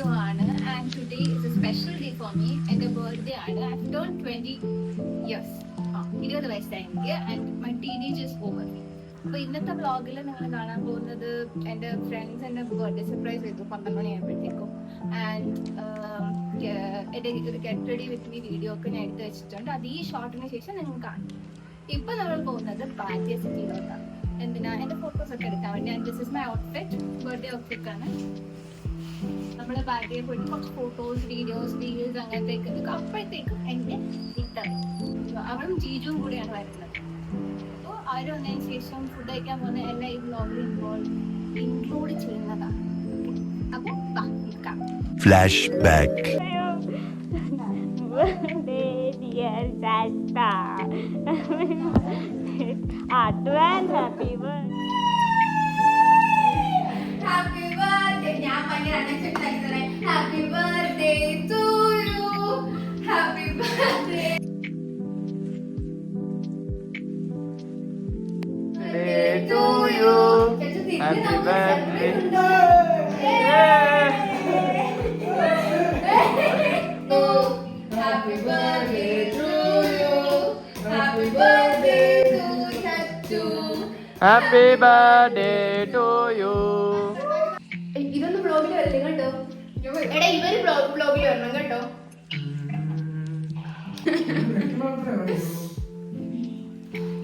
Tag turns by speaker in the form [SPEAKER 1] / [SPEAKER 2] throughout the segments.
[SPEAKER 1] Video ആണ്. And today is A special day for me. എൻ്റെ birthday ആണ്. I have turn 20 years. 20 വയസ്സായി എനിക്ക്. And my teenage is over. അപ്പോൾ ഇന്നത്തെ വ്ളോഗിൽ നിങ്ങൾ കാണാൻ പോകുന്നത് എൻ്റെ ഫ്രണ്ട്സ് എൻ്റെ ബർത്ത്ഡേ സർപ്രൈസ് ചെയ്തു 12 മണിയായപ്പോഴത്തേക്കും. ആൻഡ് എൻ്റെ ഒരു get ready with me video ഒക്കെ ഞാൻ എടുത്ത് വെച്ചിട്ടുണ്ട്. അത് ഈ ഷോർട്ടിന് ശേഷം നിങ്ങൾ കാണും. ഇപ്പം നമ്മൾ പോകുന്നത് ബാറ്റിയ സിറ്റിയിലോട്ടാണ്. എന്തിനാ? എൻ്റെ ഫോട്ടോസ് ഒക്കെ എടുക്കാൻ വേണ്ടി. And this is my outfit. Birthday outfit ആണ്. നമ്മൾ ബാറ്റിയെ പോയിട്ട് കുറച്ച് ഫോട്ടോസ്, വീഡിയോസ്, റീൽസ് അങ്ങനത്തേക്ക്. അപ്പോഴത്തേക്കും എൻ്റെ ഇത്തം അവളും ജീജുവും കൂടിയാണ് വരുന്നത്. അപ്പോൾ അവർ വന്നതിന് ശേഷം ഫുഡ് കഴിക്കാൻ പോകുന്ന എല്ലാ ഈ വ്ളോഗിൽ ഇൻക്ലൂഡ് ചെയ്യുന്നതാണ്. അപ്പോൾ
[SPEAKER 2] flash back.
[SPEAKER 3] Advance happy birthday.
[SPEAKER 1] Happy birthday. ഞാൻ ഭയങ്കര unexpected. Happy birthday to you. Happy birthday.
[SPEAKER 3] To you. Happy birthday.
[SPEAKER 1] Happy birthday to you. Happy birthday to Chachu.
[SPEAKER 3] Happy birthday to you.
[SPEAKER 1] ഇതൊന്നും വ്ളോഗിൽ വരില്ല കേട്ടോ. എടാ ഇവര് വ്ളോഗിൽ വരണം കേട്ടോ.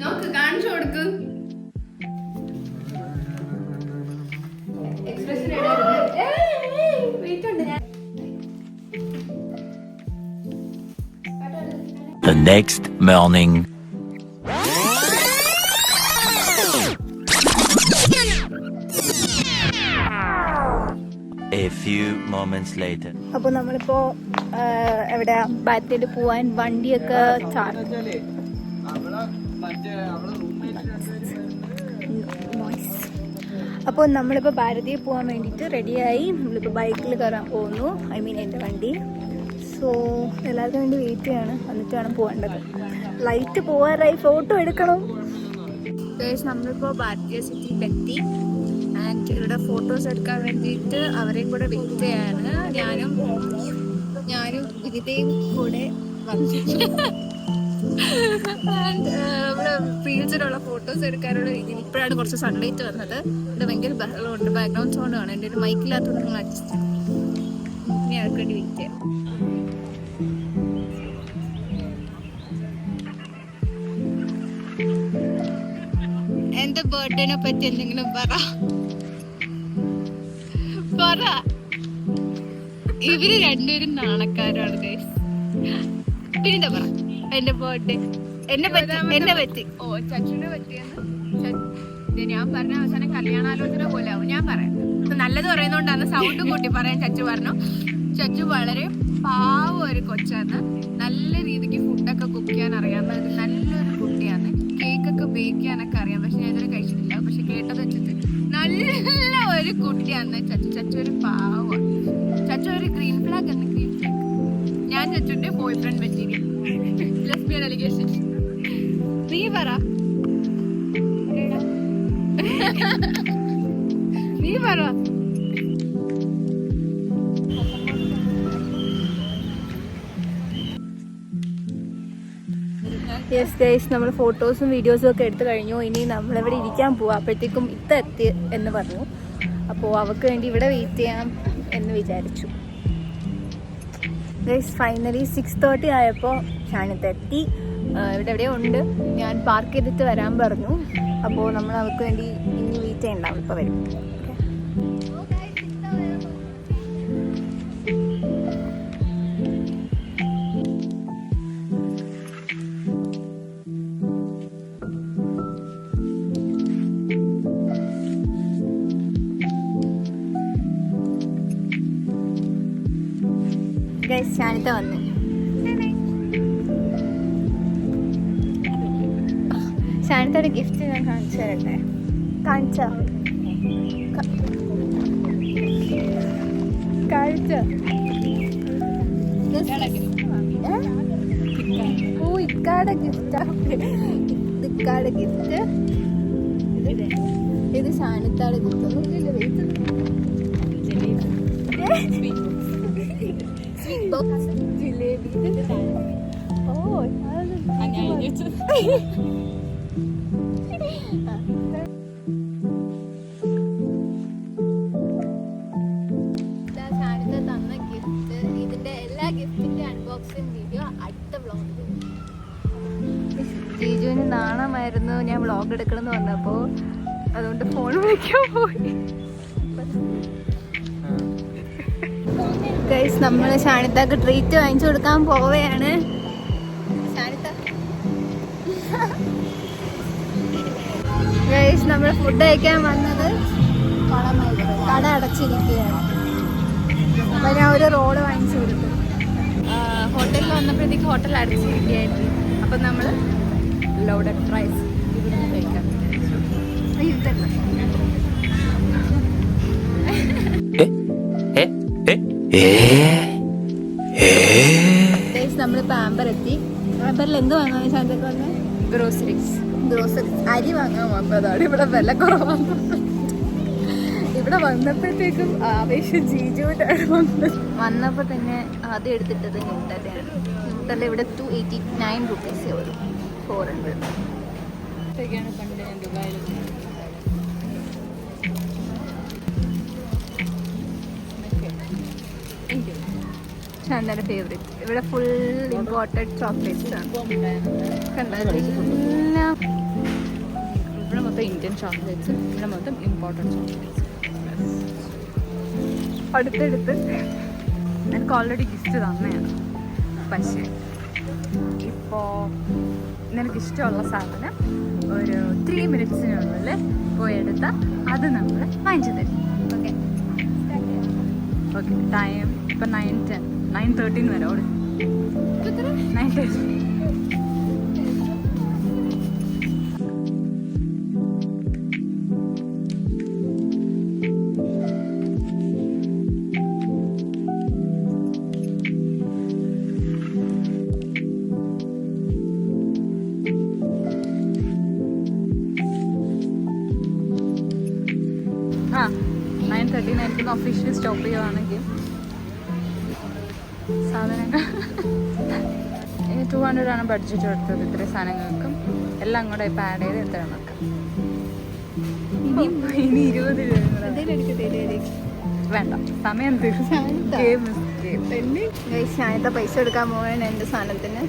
[SPEAKER 1] നോക്ക്, കാണിച്ചു കൊടുക്ക്. എക്സ്പ്രഷൻ വെയിറ്റ് ഞാൻ.
[SPEAKER 2] The next morning. A few moments later.
[SPEAKER 4] അപ്പോൾ നമ്മളിപ്പോൾ എവിടെ ബാറ്റിൽ പോവാൻ വണ്ടിയൊക്കെ അപ്പോൾ നമ്മളിപ്പോൾ ഭാരതിയിൽ പോകാൻ വേണ്ടിയിട്ട് റെഡിയായി. നമ്മളിപ്പോൾ ബൈക്കിൽ കയറാൻ പോകുന്നു. ഐ മീൻ എൻ്റെ വണ്ടി. സോ എല്ലാവർക്കും വേണ്ടി വെയിറ്റ് ചെയ്യാണ്. എന്നിട്ടാണ് പോകേണ്ടത്. ലൈറ്റ് പോകാറായി. ഫോട്ടോ എടുക്കണം. നമ്മളിപ്പോൾ ഭാരതീയ സിറ്റിയിലെത്തി. ആൻഡ് ഇവിടെ ഫോട്ടോസ് എടുക്കാൻ വേണ്ടിയിട്ട് അവരെയും കൂടെ വെയിറ്റ് ചെയ്യാണ്. ഞാനും വിനിതയും കൂടെ വന്നിട്ടുണ്ട്. ആൻഡ് ഇവിടെ റീൽസിലുള്ള ഫോട്ടോസ് എടുക്കാനുള്ള രീതിയിൽ ഇപ്പോഴാണ് കുറച്ച് സൺലൈറ്റ് വന്നത്. ഇവിടെ ഭയങ്കര ബഹളമുണ്ട്. ബാക്ക്ഗ്രൗണ്ട് സൗണ്ട് ആണ്. എൻ്റെ ഒരു മൈക്കില്ലാത്തതുകൊണ്ട് നിങ്ങൾ അഡ്ജസ്റ്റ് ചെയ്യും. ഇനി അവർക്ക് വേണ്ടി വെയിറ്റ് ചെയ്യാം. എന്റെ ബർത്ത്ഡേനെ പറ്റി എന്തെങ്കിലും പറ. ഇവര് രണ്ടുപേരും നാണക്കാരാണ് ഗൈസ്. പിന്നെന്താ പറ എന്റെ ബർത്ത്ഡേ എന്നെ പറ്റി.
[SPEAKER 1] ഓ, ചച്ചുവിനെ പറ്റിയെന്ന് ഞാൻ പറഞ്ഞ അവസാനം കല്യാണാലോചന പോലെ ആവും. ഞാൻ പറയാം, നല്ലത് പറയുന്നോണ്ടാണ് സൗണ്ട് കൂട്ടി പറയാൻ ചച്ചു പറഞ്ഞു. ചച്ചു വളരെ പാവം ഒരു കൊച്ചാണ്. നല്ല രീതിക്ക് ഫുഡൊക്കെ കുക്ക് ചെയ്യാൻ അറിയാവുന്ന നല്ലൊരു കുട്ടിയാണ്. കേക്കൊക്കെ ബേക്ക് ചെയ്യാനൊക്കെ അറിയാം. പക്ഷെ ഞാൻ ഇതുവരെ കഴിച്ചിട്ടില്ല. പക്ഷെ കേട്ടത് വെച്ചിട്ട് നല്ല ഒരു കുട്ടിയാണ് ചച്ചു. ചച്ചു ഒരു പാവമാണ്. ചച്ചു ഒരു ഗ്രീൻ ഫ്ലാഗ് ആണ്. Green flag. ഞാൻ ചച്ചുവിന്റെ boyfriend material. Lesbian allegation. നീ പറ. നീ പറ.
[SPEAKER 4] യെസ് ഗൈസ്, നമ്മൾ ഫോട്ടോസും വീഡിയോസും ഒക്കെ എടുത്തു കഴിഞ്ഞു. ഇനി നമ്മളിവിടെ ഇരിക്കാൻ പോവാം. അപ്പോഴത്തേക്കും എത്തി എന്ന് പറഞ്ഞു. അപ്പോൾ അവൾക്ക് വേണ്ടി ഇവിടെ വെയിറ്റ് ചെയ്യാം എന്ന് വിചാരിച്ചു. ഗൈസ് ഫൈനലി 6:30 ആയപ്പോൾ ഷാനിത്തെത്തി. ഇവിടെ എവിടെയോ ഉണ്ട്. ഞാൻ പാർക്ക് ചെയ്തിട്ട് വരാൻ പറഞ്ഞു. അപ്പോൾ നമ്മൾ അവൾക്ക് വേണ്ടി ഇനി വെയിറ്റ് ചെയ്യണ്ടാവും. ഇപ്പോൾ വരും. ഗൈസ് ഷാനിത്ത വന്നു. ഷാനിത്തയുടെ ഗിഫ്റ്റ് ഞാൻ കാണിച്ചു തരട്ടെ. കാണിച്ച ഇക്കാടെ ഗിഫ്റ്റ്. ഇക്കാടെ ഗിഫ്റ്റ്. ഇത് ഷാനിത്താടെ ഗിഫ്റ്റ്. ഒന്നും ഇല്ലല്ലോ. വെയിറ്റ് ജിലേബി. ഓ തന്ന ഗിഫ്റ്റ്, ഇതിന്റെ എല്ലാ ഗിഫ്റ്റിന്റെ അൺബോക്സിംഗ് വീഡിയോ അടുത്ത വ്ളോഗിൽ. ജീജുവിന് നാണമായിരുന്നു ഞാൻ വ്ളോഗ് എടുക്കണമെന്ന് പറഞ്ഞപ്പോ, അതുകൊണ്ട് ഫോൺ വിളിക്കാൻ പോയി. ഗൈസ്, നമ്മള് ഷാനിത്താക്ക് ട്രീറ്റ് വാങ്ങിച്ചു കൊടുക്കാൻ പോവുകയാണ്. ഗൈസ്, നമ്മൾ ഫുഡ് കഴിക്കാൻ വന്നത് കട അടച്ചിരിക്കുകയാണ്. അപ്പൊ ഞാൻ ഒരു റോള് വാങ്ങിച്ചു കൊടുത്തു. ഹോട്ടലിൽ വന്നപ്പോഴത്തേക്ക് ഹോട്ടൽ അടച്ചിരിക്കുകയായിരുന്നു. അപ്പൊ നമ്മള് ലോഡഡ് ഫ്രൈസ് ഇവിടുന്ന് കഴിക്കാം. നമ്മളിപ്പോ ആംബർ എത്തി. ആംബറിൽ എന്ത് വാങ്ങാൻ ശാന്തൊക്കെ വന്ന് ഗ്രോസറീസ് അരി വാങ്ങാൻ വന്നതാണ്. ഇവിടെ വില കുറവാണ്. ഇവിടെ വന്നപ്പോഴത്തേക്കും ആവേശം ജീജുവിൻ്റെ വന്നപ്പോൾ തന്നെ ആദ്യം എടുത്തിട്ടത് ന്യൂട്ടലയാണ്. ന്യൂട്ടല ഇവിടെ 289 റുപ്പീസേ ഉള്ളൂ. 400. പണ്ട് ഞാൻ ദുബായിൽ ഷാൻ്റെ ഫേവറേറ്റ്. ഇവിടെ ഫുൾ ഇമ്പോർട്ടഡ് ചോക്ലേറ്റ്സ് ആണ്. കണ്ടെല്ലാം
[SPEAKER 5] ഇവിടെ മൊത്തം ഇന്ത്യൻ ചോക്ലേറ്റ്സ്, ഇവിടെ മൊത്തം ഇമ്പോർട്ടൻറ്റ് ചോക്ലേറ്റ്സ്.
[SPEAKER 4] അടുത്തെടുത്ത്
[SPEAKER 5] എനിക്ക് ഓൾറെഡി ഗിഫ്റ്റ് തന്നെയാണ്. പക്ഷേ ഇപ്പോൾ നിനക്കിഷ്ടമുള്ള സാധനം ഒരു 3 മിനിറ്റ്സിനുള്ളിൽ പോയെടുത്താൽ അത് നമ്മൾ വാങ്ങിച്ചു തരും. Okay okay. ടൈം ഇപ്പം 9:13 വരെ ഓടും. 9:13. ആ 9:13 ആയിരിക്കും ഒഫീഷ്യലി സ്റ്റോപ്പ് ചെയ്യുവാണെങ്കിൽ. സാധനങ്ങൾ 200 ആണ് ബഡ്ജറ്റ് കൊടുത്തത് ഇത്രയും സാധനങ്ങൾക്കും. എല്ലാം കൂടെ ഇപ്പം ആഡ് ചെയ്ത് എത്ര നോക്കാം. ഇനി 20 രൂപ വേണ്ട, സമയം
[SPEAKER 4] ഷാനിത്ത പൈസ എടുക്കാൻ പോവാണ് എൻ്റെ സാധനത്തിന്.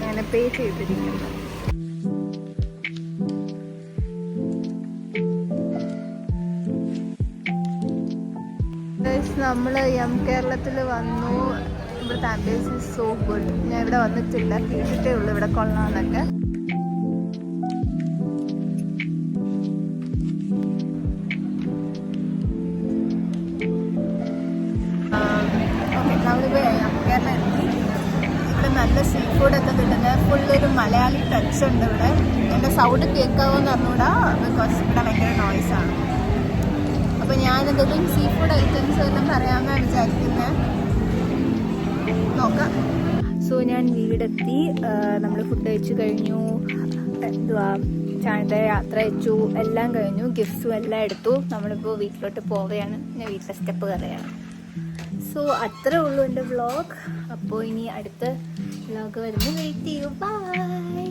[SPEAKER 4] ഞാൻ പേ ചെയ്തിരിക്കുന്നു. നമ്മൾ കേരളത്തിൽ വന്നു. ഇവിടുത്തെ ആംബിയൻസ് ഈസ് സോ ഗുഡ്. ഞാൻ ഇവിടെ വന്നിട്ടില്ല, കേട്ടിട്ടേ ഉള്ളൂ ഇവിടെ കൊള്ളാമെന്നൊക്കെ. നമ്മളിപ്പോൾ കേരളം എത്തി. ഇവിടെ നല്ല സീ ഫുഡൊക്കെ കിട്ടുന്നത്. ഫുള്ളൊരു മലയാളി ടച്ച് ഉണ്ട് ഇവിടെ. എൻ്റെ സൗണ്ട് കേൾക്കാവോ എന്ന് പറഞ്ഞുകൂടാ, ബിക്കോസ് ഇവിടെ ഭയങ്കര നോയ്സാണ്. അപ്പോൾ ഞാൻ എന്തെങ്കിലും സീ ഫുഡ് ഐറ്റംസ് എല്ലാം പറയാമെന്നാണ് വിചാരിക്കുന്നത്. നോക്കാം. സോ ഞാൻ വീടെത്തി. നമ്മൾ ഫുഡ് കഴിച്ചു കഴിഞ്ഞു. ചാനത്തെ യാത്ര അയച്ചു, എല്ലാം കഴിഞ്ഞു. ഗിഫ്റ്റ്സും എല്ലാം എടുത്തു. നമ്മളിപ്പോൾ വീട്ടിലോട്ട് പോവുകയാണ്. ഞാൻ വീട്ടിലെ സ്റ്റെപ്പ് കയറുകയാണ്. സോ അത്രേ ഉള്ളൂ എൻ്റെ വ്ളോഗ്. അപ്പോൾ ഇനി അടുത്ത വ്ളോഗ് വരുമ്പോൾ വെയിറ്റ് ചെയ്യൂ. ബൈ.